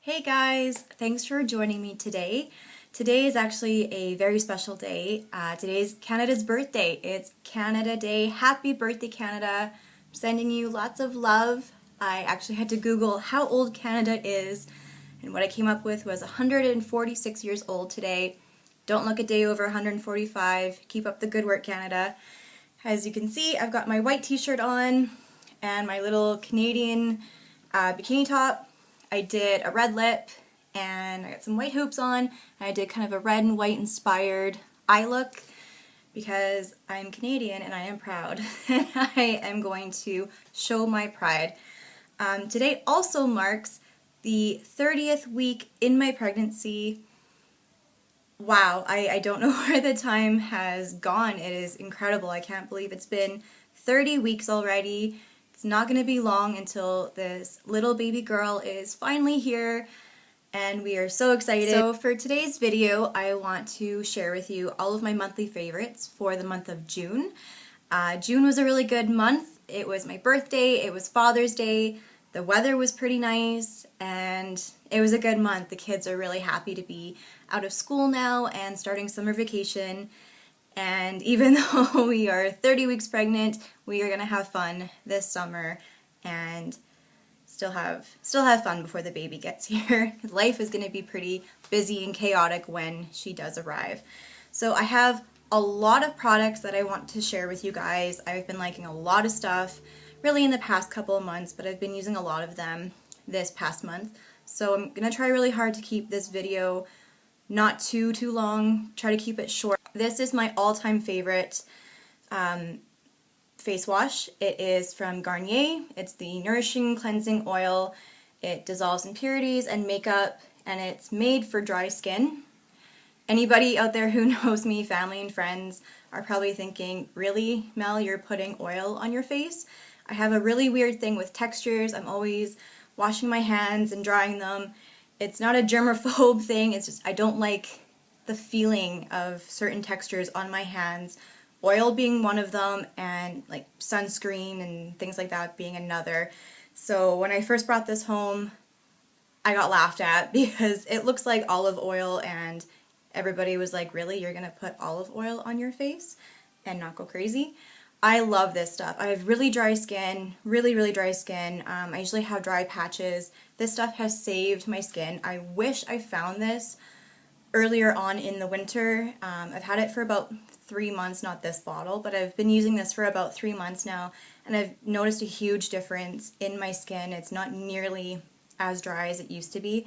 Hey guys, thanks for joining me today. Today is actually a very special day. Today's Canada's birthday. It's Canada Day. Happy birthday, Canada. I'm sending you lots of love. I actually had to Google how old Canada is, and what I came up with was 146 years old today. Don't look a day over 145. Keep up the good work, Canada. As you can see, I've got my white t-shirt on and my little Canadian bikini top. I did a red lip and I got some white hoops on, and I did kind of a red and white inspired eye look because I'm Canadian and I am proud and I am going to show my pride. Today also marks the 30th week in my pregnancy. Wow, I don't know where the time has gone. It is incredible. I can't believe it's been 30 weeks already. It's not going to be long until this little baby girl is finally here, and we are so excited. So for today's video, I want to share with you all of my monthly favorites for the month of June. June was a really good month. It was my birthday, it was Father's Day, the weather was pretty nice, and it was a good month. The kids are really happy to be out of school now and starting summer vacation. And even though we are 30 weeks pregnant, we are going to have fun this summer and still have fun before the baby gets here. Life is going to be pretty busy and chaotic when she does arrive. So I have a lot of products that I want to share with you guys. I've been liking a lot of stuff really in the past couple of months, but I've been using a lot of them this past month. So I'm going to try really hard to keep this video not too long, try to keep it short. This is my all-time favorite face wash. It is from Garnier. It's the Nourishing Cleansing Oil. It dissolves impurities and makeup, and it's made for dry skin. Anybody out there who knows me, family and friends, are probably thinking, really, Mel, you're putting oil on your face? I have a really weird thing with textures. I'm always washing my hands and drying them. It's not a germaphobe thing, it's just I don't like the feeling of certain textures on my hands, oil being one of them, and like sunscreen and things like that being another. So when I first brought this home, I got laughed at because it looks like olive oil, and everybody was like, really, you're gonna put olive oil on your face and not go crazy? I love this stuff. I have really dry skin, really dry skin. I usually have dry patches. This stuff has saved my skin. I wish I found this earlier on in the winter. I've had it for about 3 months, not this bottle, but I've been using this for about 3 months now, and I've noticed a huge difference in my skin. It's not nearly as dry as it used to be.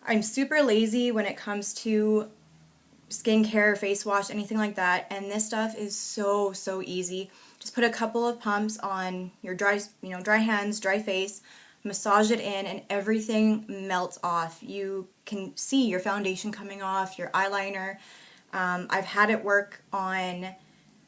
I'm super lazy when it comes to skincare, face wash, anything like that, and this stuff is so easy. Just put a couple of pumps on your dry hands, dry face, massage it in, and everything melts off. You can see your foundation coming off, your eyeliner. I've had it work on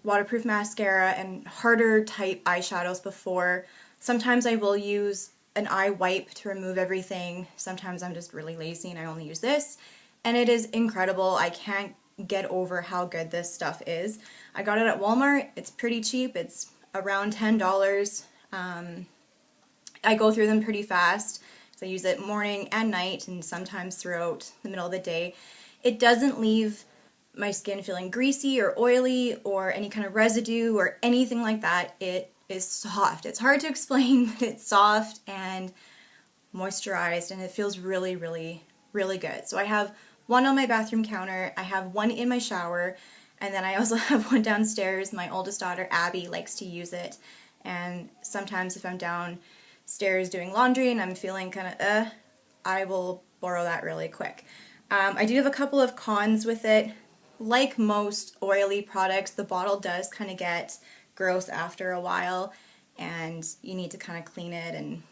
waterproof mascara and harder type eyeshadows before. Sometimes I will use an eye wipe to remove everything. Sometimes I'm just really lazy and I only use this. And it is incredible. I can't get over how good this stuff is. I got it at Walmart. It's pretty cheap. It's around $10. I go through them pretty fast because I use it morning and night and sometimes throughout the middle of the day. It doesn't leave my skin feeling greasy or oily or any kind of residue or anything like that. It is soft. It's hard to explain, but it's soft and moisturized, and it feels really good. So I have one on my bathroom counter, I have one in my shower, and then I also have one downstairs. My oldest daughter, Abby, likes to use it, and sometimes if I'm downstairs doing laundry and I'm feeling kind of I will borrow that really quick. I do have a couple of cons with it. Like most oily products, the bottle does kind of get gross after a while, and you need to kind of clean it, and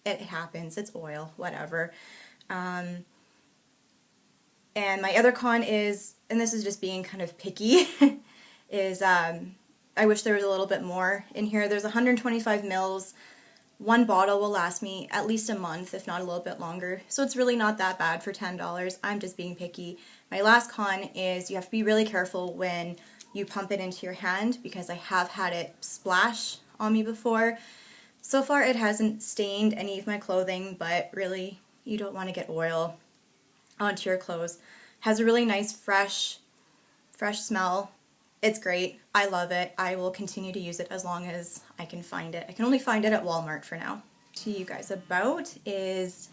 it happens. It's oil, whatever. And my other con is, and this is just being kind of picky, is I wish there was a little bit more in here. There's 125 mils. One bottle will last me at least a month, if not a little bit longer. So it's really not that bad for $10. I'm just being picky. My last con is you have to be really careful when you pump it into your hand, because I have had it splash on me before. So far it hasn't stained any of my clothing, but really You don't want to get oil onto your clothes. Has a really nice fresh smell. It's great. I love it. I will continue to use it as long as I can find it. I can only find it at Walmart for now. To you guys about is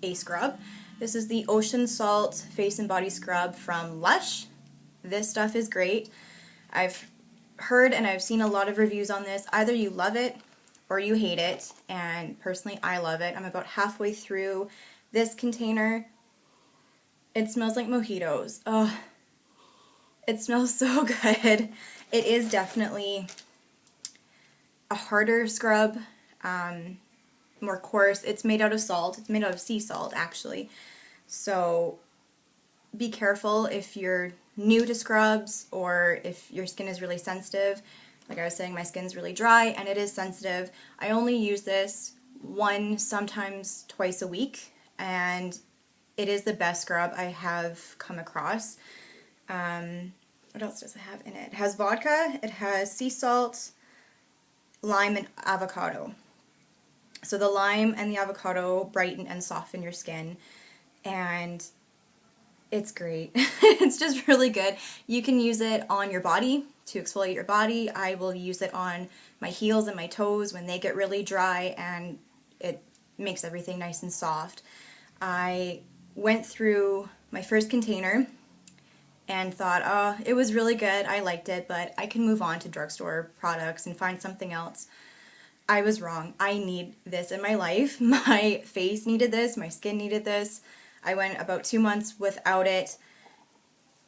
a scrub. This is the Ocean Salt Face and Body Scrub from Lush. This stuff is great. I've heard and I've seen a lot of reviews on this. Either you love it or you hate it, and personally I love it. I'm about halfway through this container. It smells like mojitos. Oh, it smells so good. It is definitely a harder scrub, more coarse. It's made out of salt. It's made out of sea salt, actually. So be careful if you're new to scrubs or if your skin is really sensitive. Like I was saying, my skin's really dry and it is sensitive. I only use this one, sometimes twice a week, and it is the best scrub I have come across. What else does it have in it? It has vodka, it has sea salt, lime, and avocado. So the lime and the avocado brighten and soften your skin, and it's great. It's just really good. You can use it on your body to exfoliate your body. I will use it on my heels and my toes when they get really dry, and it makes everything nice and soft. I went through my first container and thought, oh, it was really good, I liked it, but I can move on to drugstore products and find something else. I was wrong. I need this in my life. My face needed this, my skin needed this. I went about 2 months without it,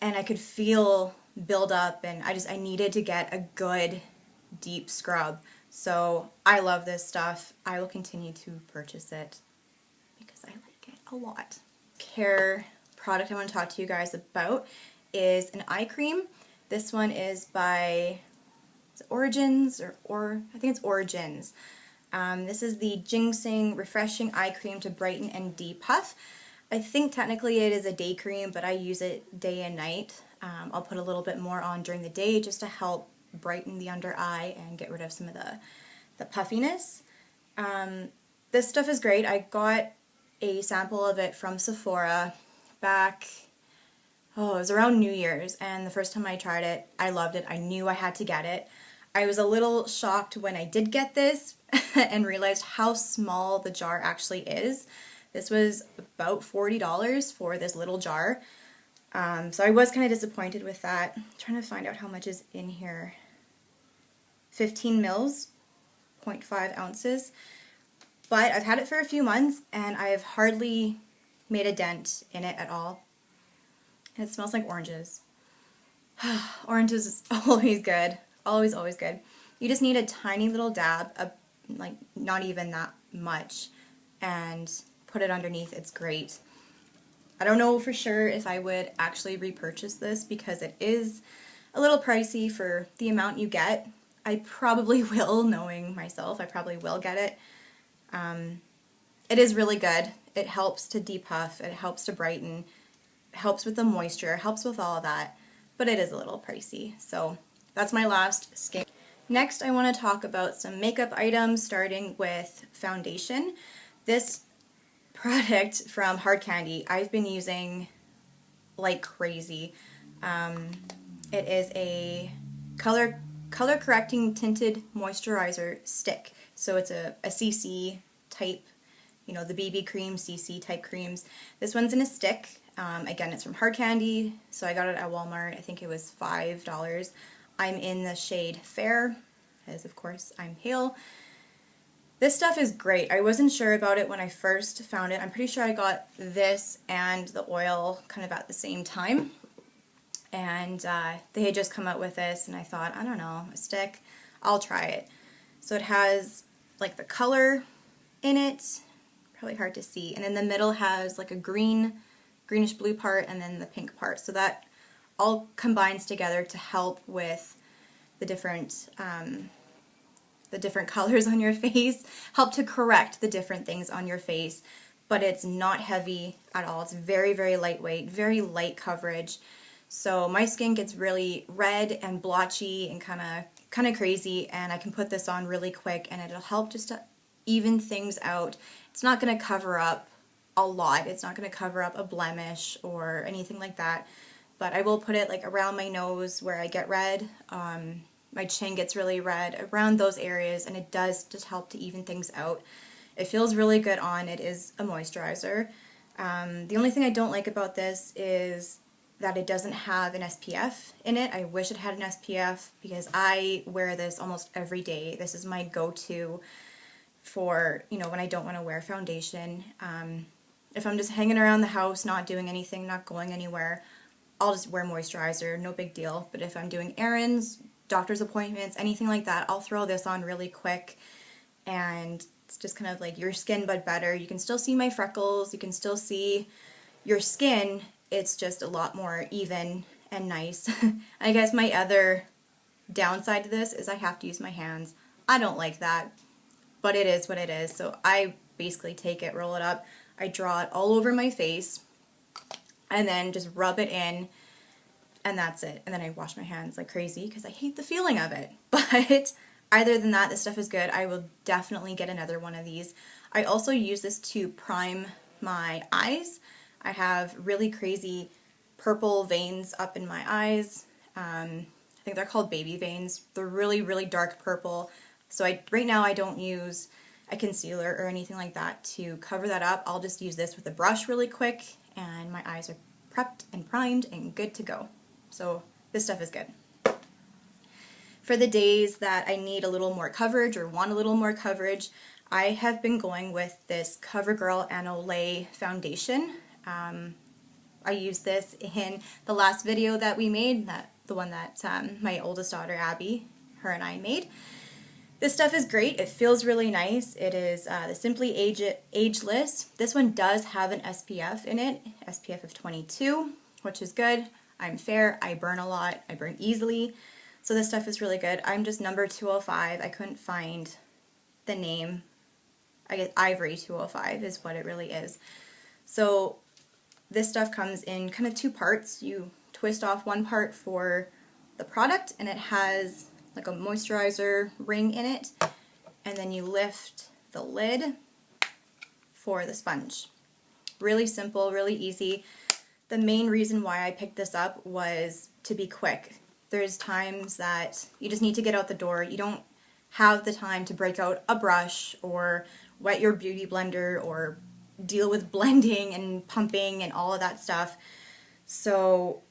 and I could feel build up, and I needed to get a good, deep scrub. So I love this stuff. I will continue to purchase it because I like it a lot. Care product I want to talk to you guys about is an eye cream. This one is by Origins, or I think it's Origins. This is the GinZing Refreshing Eye Cream to Brighten and Depuff. I think technically it is a day cream, but I use it day and night. I'll put a little bit more on during the day just to help brighten the under eye and get rid of some of the puffiness. This stuff is great. I got a sample of it from Sephora back, it was around New Year's, and the first time I tried it, I loved it. I knew I had to get it. I was a little shocked when I did get this and realized how small the jar actually is. This was about $40 for this little jar. So I was kind of disappointed with that. I'm trying to find out how much is in here. 15 mils, 0.5 ounces. But I've had it for a few months and I have hardly made a dent in it at all. And it smells like oranges. Oranges is always good. Always, always good. You just need a tiny little dab, like not even that much, and put it underneath. It's great. I don't know for sure if I would actually repurchase this because it is a little pricey for the amount you get. I probably will, knowing myself, I probably will get it. It is really good. It helps to depuff, it helps to brighten, it helps with the moisture, helps with all of that, but it is a little pricey. So that's my last skin. Next, I want to talk about some makeup items, starting with foundation. This product from Hard Candy I've been using like crazy. It is a color correcting tinted moisturizer stick. So it's a CC type, you know, the BB cream CC type creams. This one's in a stick. Again, it's from Hard Candy, so I got it at Walmart. I think it was $5. I'm in the shade Fair, as of course I'm pale. This stuff is great. I wasn't sure about it when I first found it. I'm pretty sure I got this and the oil kind of at the same time. And they had just come out with this, and I thought, I don't know, a stick, I'll try it. So it has like the color in it, probably hard to see, and in the middle has like a greenish blue part and then the pink part. So that all combines together to help with the different colors on your face, help to correct the different things on your face, but it's not heavy at all. It's very, very lightweight, very light coverage. So my skin gets really red and blotchy and kind of crazy, and I can put this on really quick and it'll help just to even things out. It's not going to cover up a lot. It's not going to cover up a blemish or anything like that, but I will put it like around my nose where I get red. My chin gets really red, around those areas, and it does just help to even things out. It feels really good on. It is a moisturizer. The only thing I don't like about this is that it doesn't have an SPF in it. I wish it had an SPF because I wear this almost every day. This is my go-to for, you know, when I don't want to wear foundation. If I'm just hanging around the house, not doing anything, not going anywhere, I'll just wear moisturizer, no big deal. But if I'm doing errands, doctor's appointments, anything like that, I'll throw this on really quick, and it's just kind of like your skin but better. You can still see my freckles, you can still see your skin, it's just a lot more even and nice. I guess my other downside to this is I have to use my hands. I don't like that, but it is what it is. So I basically take it, roll it up, I draw it all over my face, and then just rub it in, and that's it. And then I wash my hands like crazy because I hate the feeling of it. But other than that, this stuff is good. I will definitely get another one of these. I also use this to prime my eyes. I have really crazy purple veins up in my eyes. I think they're called baby veins. They're really, really dark purple. So right now I don't use a concealer or anything like that to cover that up. I'll just use this with a brush really quick, and my eyes are prepped and primed and good to go. So this stuff is good. For the days that I need a little more coverage or want a little more coverage, I have been going with this Covergirl and Olay foundation. I used this in the last video that we made, the one that my oldest daughter Abby, her and I made. This stuff is great. It feels really nice. It is the Simply Ageless. This one does have an SPF in it, SPF of 22, which is good. I'm fair. I burn a lot. I burn easily. So this stuff is really good. I'm just number 205. I couldn't find the name. I guess Ivory 205 is what it really is. So this stuff comes in kind of two parts. You twist off one part for the product, and it has like a moisturizer ring in it, and then you lift the lid for the sponge. Really simple, really easy. The main reason why I picked this up was to be quick. There's times that you just need to get out the door. You don't have the time to break out a brush or wet your beauty blender or deal with blending and pumping and all of that stuff. So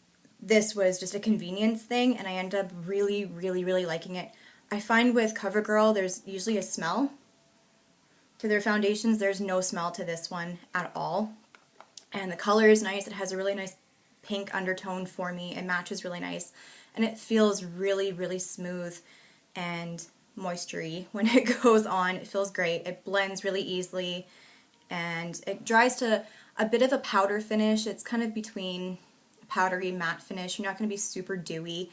this was just a convenience thing, and I ended up really, really, really liking it. I find with CoverGirl there's usually a smell to their foundations. There's no smell to this one at all. And the color is nice. It has a really nice pink undertone for me. It matches really nice. And it feels really, really smooth and moistury when it goes on. It feels great. It blends really easily, and it dries to a bit of a powder finish. It's kind of between a powdery matte finish. You're not going to be super dewy,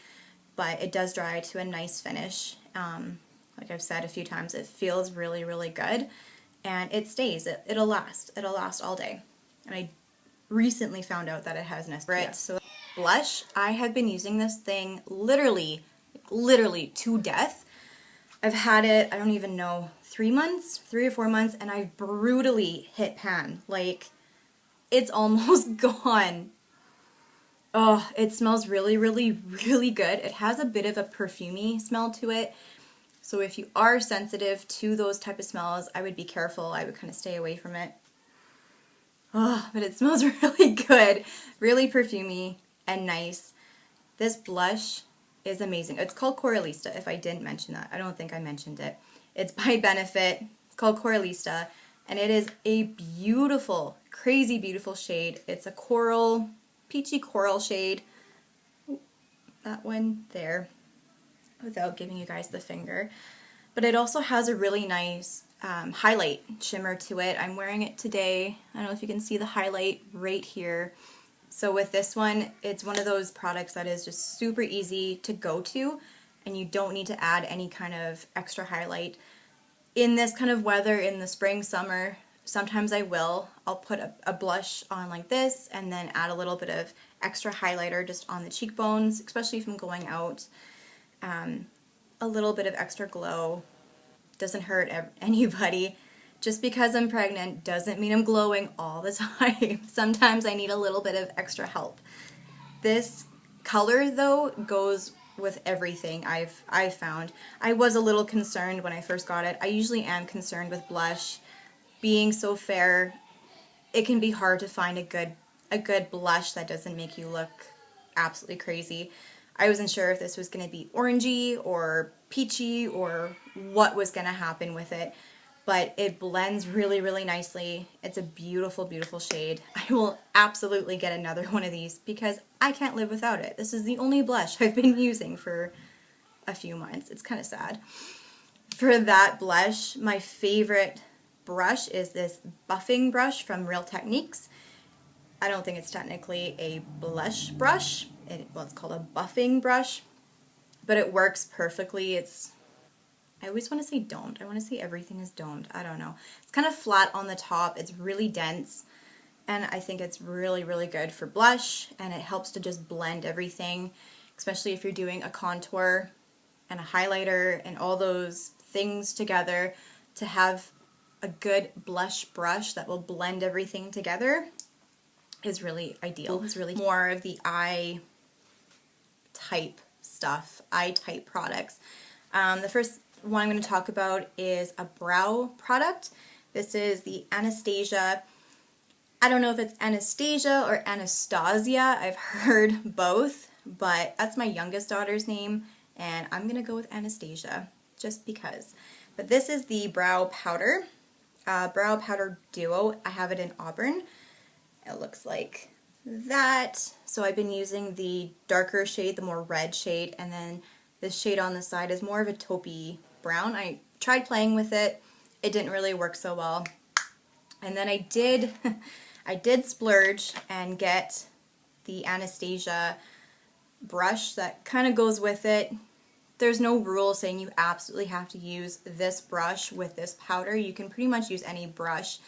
but it does dry to a nice finish. Like I've said a few times, it feels really, really good, and it stays. It'll last. It'll last all day. And I recently found out that it has an SPF. So blush, I have been using this thing literally to death. I've had it, I don't even know, 3 or 4 months, and I've brutally hit pan. Like, it's almost gone. Oh, it smells really, really, really good. It has a bit of a perfumey smell to it. So if you are sensitive to those type of smells, I would be careful. I would kind of stay away from it. Oh, but it smells really good. Really perfumey and nice. This blush is amazing. It's called Coralista, if I didn't mention that. I don't think I mentioned it. It's by Benefit. It's called Coralista, and it is a beautiful, crazy beautiful shade. It's a coral, peachy coral shade. That one there, without giving you guys the finger. But it also has a really nice highlight shimmer to it. I'm wearing it today. I don't know if you can see the highlight right here. So with this one, it's one of those products that is just super easy to go to, and you don't need to add any kind of extra highlight. In this kind of weather, in the spring, summer, sometimes I will. I'll put a blush on like this and then add a little bit of extra highlighter just on the cheekbones, especially if I'm going out. A little bit of extra glow doesn't hurt anybody. Just because I'm pregnant doesn't mean I'm glowing all the time. Sometimes I need a little bit of extra help. This color though goes with everything I've found. I was a little concerned when I first got it. I usually am concerned with blush. Being so fair, it can be hard to find a good blush that doesn't make you look absolutely crazy. I wasn't sure if this was going to be orangey or peachy or what was going to happen with it, but it blends really, really nicely. It's a beautiful, beautiful shade. I will absolutely get another one of these because I can't live without it. This is the only blush I've been using for a few months. It's kind of sad. For that blush, my favorite brush is this buffing brush from Real Techniques. I don't think it's technically a blush brush. Well, it's called a buffing brush, but it works perfectly. I always want to say domed. I want to say everything is domed. I don't know. It's kind of flat on the top. It's really dense, and I think it's really, really good for blush, and it helps to just blend everything, especially if you're doing a contour and a highlighter and all those things together. To have a good blush brush that will blend everything together is really ideal. It's really more of the eye type stuff, eye type products. The first one I'm going to talk about is a brow product. This is the Anastasia. I don't know if it's Anastasia or Anastasia. I've heard both, but that's my youngest daughter's name, and I'm going to go with Anastasia just because. But this is the brow powder duo. I have it in Auburn. It looks like that. So I've been using the darker shade, the more red shade, and then this shade on the side is more of a taupey brown. I tried playing with it. It didn't really work so well. And then I did splurge and get the Anastasia brush that kind of goes with it. There's no rule saying you absolutely have to use this brush with this powder. You can pretty much use any brush.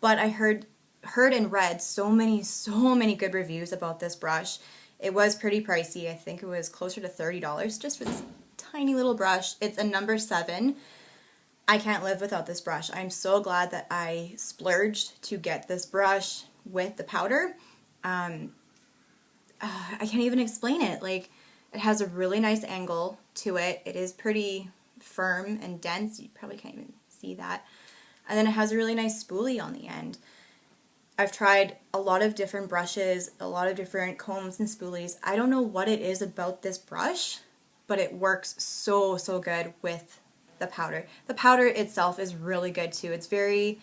But I heard and read so many good reviews about this brush. It was pretty pricey. I think it was closer to $30 just for this tiny little brush. It's a number 7. I can't live without this brush. I'm so glad that I splurged to get this brush with the powder. I can't even explain it. Like, it has a really nice angle to it. It is pretty firm and dense. You probably can't even see that. And then it has a really nice spoolie on the end. I've tried a lot of different brushes, a lot of different combs and spoolies. I don't know what it is about this brush, but it works so, so good with the powder. The powder itself is really good too. It's very,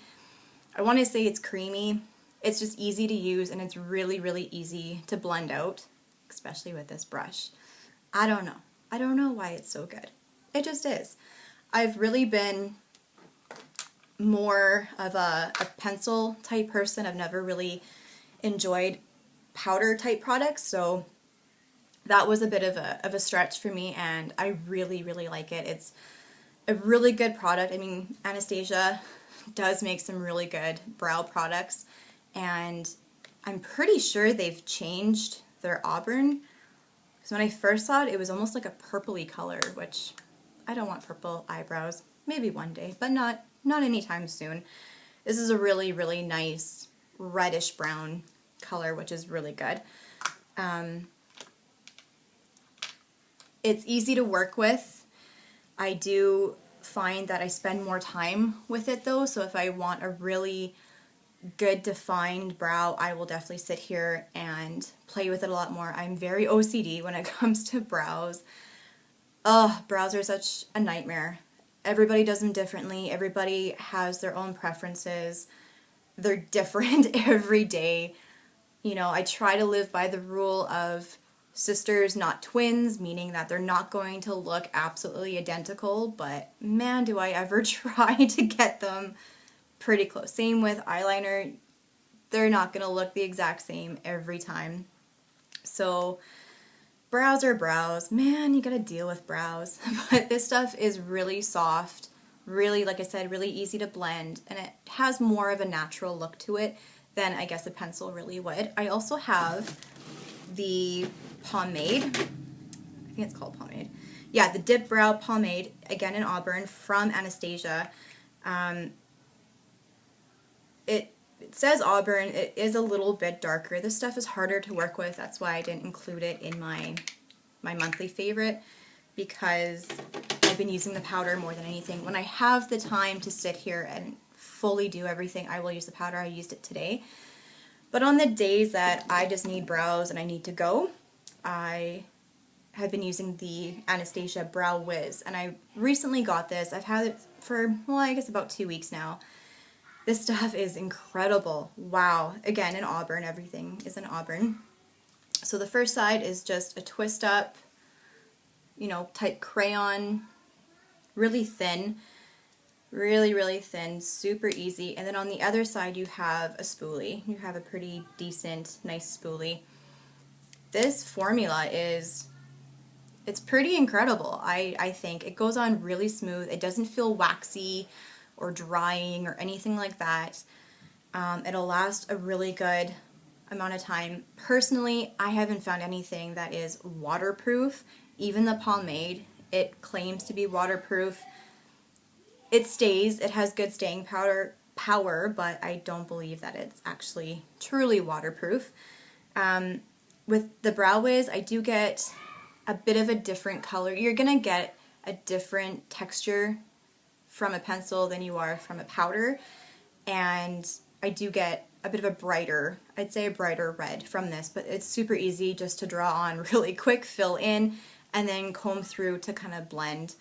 I want to say it's creamy. It's just easy to use, and it's really, really easy to blend out, especially with this brush. I don't know. I don't know why it's so good. It just is. I've really been more of a pencil type person. I've never really enjoyed powder type products, so that was a bit of a stretch for me, and I really, really like it. It's a really good product. I mean, Anastasia does make some really good brow products, and I'm pretty sure they've changed their Auburn, because when I first saw it, it was almost like a purpley color, which I don't want purple eyebrows. Maybe one day, but not anytime soon. This is a really, really nice reddish brown color, which is really good. It's easy to work with. I do find that I spend more time with it though, so if I want a really good defined brow, I will definitely sit here and play with it a lot more. I'm very OCD when it comes to brows. Brows are such a nightmare. Everybody does them differently. Everybody has their own preferences. They're different every day. You know, I try to live by the rule of sisters, not twins, meaning that they're not going to look absolutely identical, but man, do I ever try to get them pretty close. Same with eyeliner. They're not going to look the exact same every time. So brows are brows. Man, you gotta deal with brows. But this stuff is really soft, really, like I said, really easy to blend, and it has more of a natural look to it than I guess a pencil really would. I also have the pomade. I think it's called pomade. Yeah, the Dip Brow Pomade, again in Auburn, from Anastasia. It says Auburn. It is a little bit darker. This stuff is harder to work with. That's why I didn't include it in my monthly favorite, because I've been using the powder more than anything. When I have the time to sit here and fully do everything, I will use the powder. I used it today. But on the days that I just need brows and I need to go, I have been using the Anastasia Brow Wiz. And I recently got this. I've had it for, well, I guess about 2 weeks now. This stuff is incredible. Wow. Again, in Auburn. Everything is in Auburn. So the first side is just a twist up, you know, type crayon, really thin. Really, really thin, super easy. And then on the other side you have a spoolie. You have a pretty decent, nice spoolie. This formula is, it's pretty incredible, I think. It goes on really smooth. It doesn't feel waxy or drying or anything like that. It'll last a really good amount of time. Personally, I haven't found anything that is waterproof. Even the pomade, it claims to be waterproof. It stays, it has good staying power, but I don't believe that it's actually truly waterproof. With the Brow Wiz, I do get a bit of a different color. You're gonna get a different texture from a pencil than you are from a powder, and I do get a bit of a brighter, I'd say a brighter red from this, but it's super easy just to draw on really quick, fill in, and then comb through to kind of blend.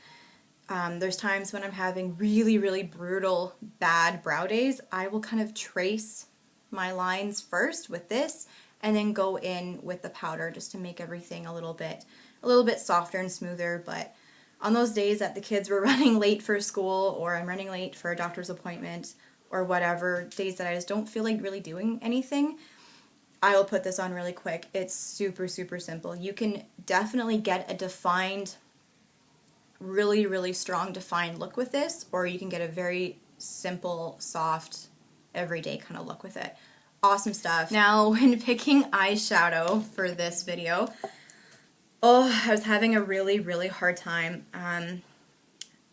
There's times when I'm having really, really brutal, bad brow days, I will kind of trace my lines first with this and then go in with the powder just to make everything a little bit softer and smoother. But on those days that the kids were running late for school, or I'm running late for a doctor's appointment, or whatever, days that I just don't feel like really doing anything, I will put this on really quick. It's super, super simple. You can definitely get a defined, really, really strong defined look with this, or you can get a very simple, soft, everyday kind of look with it. Awesome stuff. Now, when picking eyeshadow for this video, I was having a really, really hard time.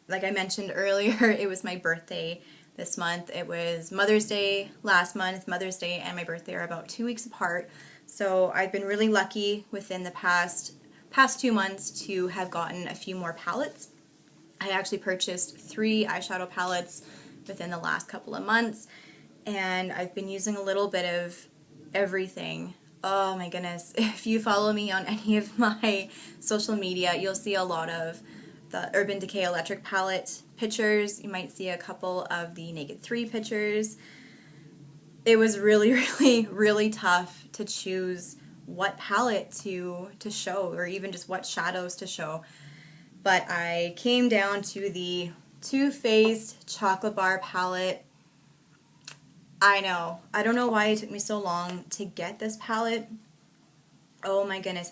Like I mentioned earlier, it was my birthday this month. It was Mother's Day last month. Mother's Day and my birthday are about 2 weeks apart. So I've been really lucky within the past 2 months to have gotten a few more palettes. I actually purchased 3 eyeshadow palettes within the last couple of months, and I've been using a little bit of everything. Oh my goodness, if you follow me on any of my social media, you'll see a lot of the Urban Decay Electric palette pictures. You might see a couple of the Naked 3 pictures. It was really, really, really tough to choose what palette to show, or even just what shadows to show. But I came down to the Too Faced Chocolate Bar palette. I know, I don't know why it took me so long to get this palette. Oh my goodness.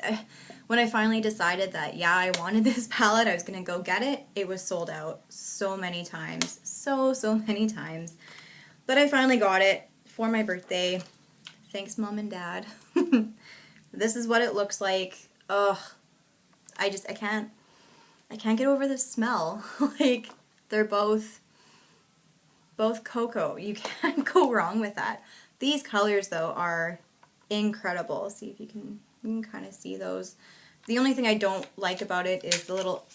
When I finally decided that, yeah, I wanted this palette, I was going to go get it, it was sold out so many times. So many times. But I finally got it for my birthday. Thanks, Mom and Dad. This is what it looks like. Ugh. I can't get over the smell. Like, they're both cocoa. You can't go wrong with that. These colors, though, are incredible. See if you can kind of see those. The only thing I don't like about it is the little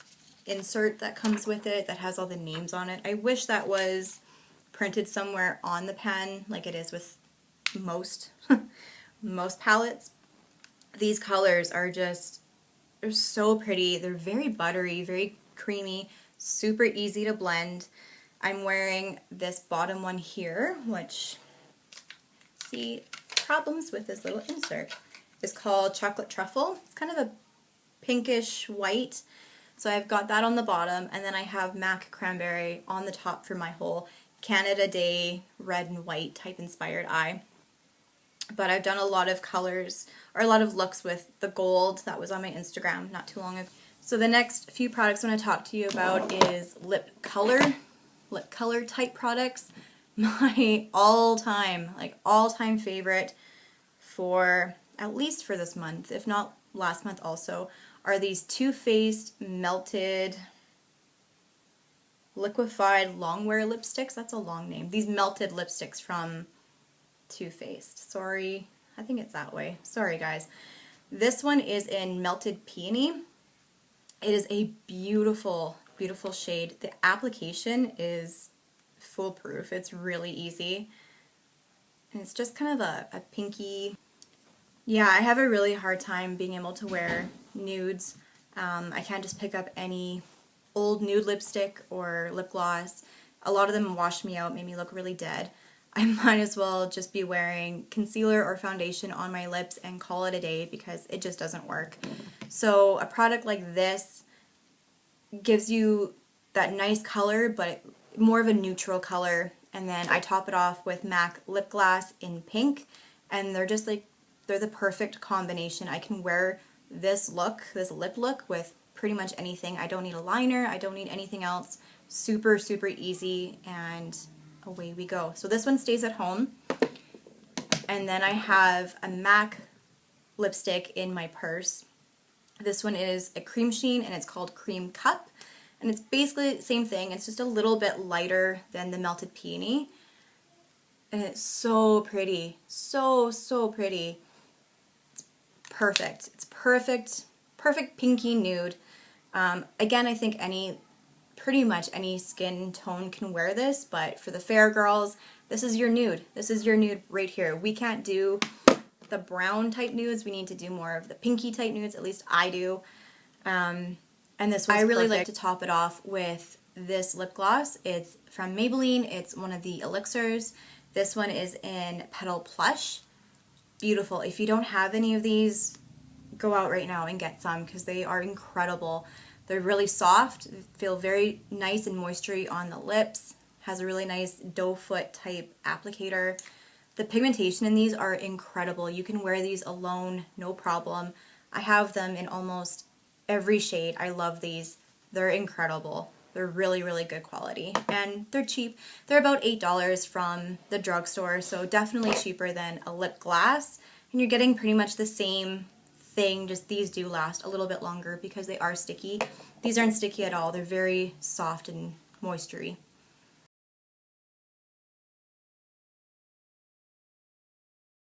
insert that comes with it that has all the names on it. I wish that was printed somewhere on the pen like it is with most palettes. These colors are they're so pretty. They're very buttery, very creamy, super easy to blend. I'm wearing this bottom one here, which, see, problems with this little insert. It's called Chocolate Truffle. It's kind of a pinkish white. So I've got that on the bottom, and then I have Mac Cranberry on the top for my whole Canada Day red and white type inspired eye. But I've done a lot of colors, or a lot of looks with the gold that was on my Instagram not too long ago. So the next few products I want to talk to you about is lip color type products. My all-time favorite for, at least for this month, if not last month also, are these Too Faced Melted Liquefied Longwear Lipsticks. That's a long name. These melted lipsticks from Too Faced. Sorry, I think it's that way. Sorry guys. This one is in Melted Peony. It is a beautiful, beautiful shade. The application is foolproof. It's really easy. And it's just kind of a pinky. Yeah, I have a really hard time being able to wear nudes. I can't just pick up any old nude lipstick or lip gloss. A lot of them wash me out, made me look really dead. I might as well just be wearing concealer or foundation on my lips and call it a day because it just doesn't work. So a product like this gives you that nice color, but more of a neutral color. And then I top it off with MAC Lip Glass in pink. And they're just like, they're the perfect combination. I can wear this look, this lip look, with pretty much anything. I don't need a liner. I don't need anything else. Super, super easy, and away we go. So this one stays at home. And then I have a MAC lipstick in my purse. This one is a Cremesheen, and it's called Cream Cup. And it's basically the same thing. It's just a little bit lighter than the Melted Peony. And it's so pretty. So, so pretty. It's perfect. It's perfect. Perfect pinky nude. Again, I think pretty much any skin tone can wear this, but for the fair girls, this is your nude. This is your nude right here. We can't do the brown type nudes. We need to do more of the pinky type nudes. At least I do. And this one's I really like to top it off with this lip gloss. It's from Maybelline. It's one of the Elixirs. This one is in Petal Plush. Beautiful. If you don't have any of these, go out right now and get some because they are incredible. They're really soft, feel very nice and moistury on the lips, has a really nice doe foot type applicator. The pigmentation in these are incredible. You can wear these alone, no problem. I have them in almost every shade. I love these. They're incredible. They're really, really good quality. And they're cheap. They're about $8 from the drugstore, so definitely cheaper than a lip gloss. And you're getting pretty much the same thing, just these do last a little bit longer because they are sticky. These aren't sticky at all. They're very soft and moistury.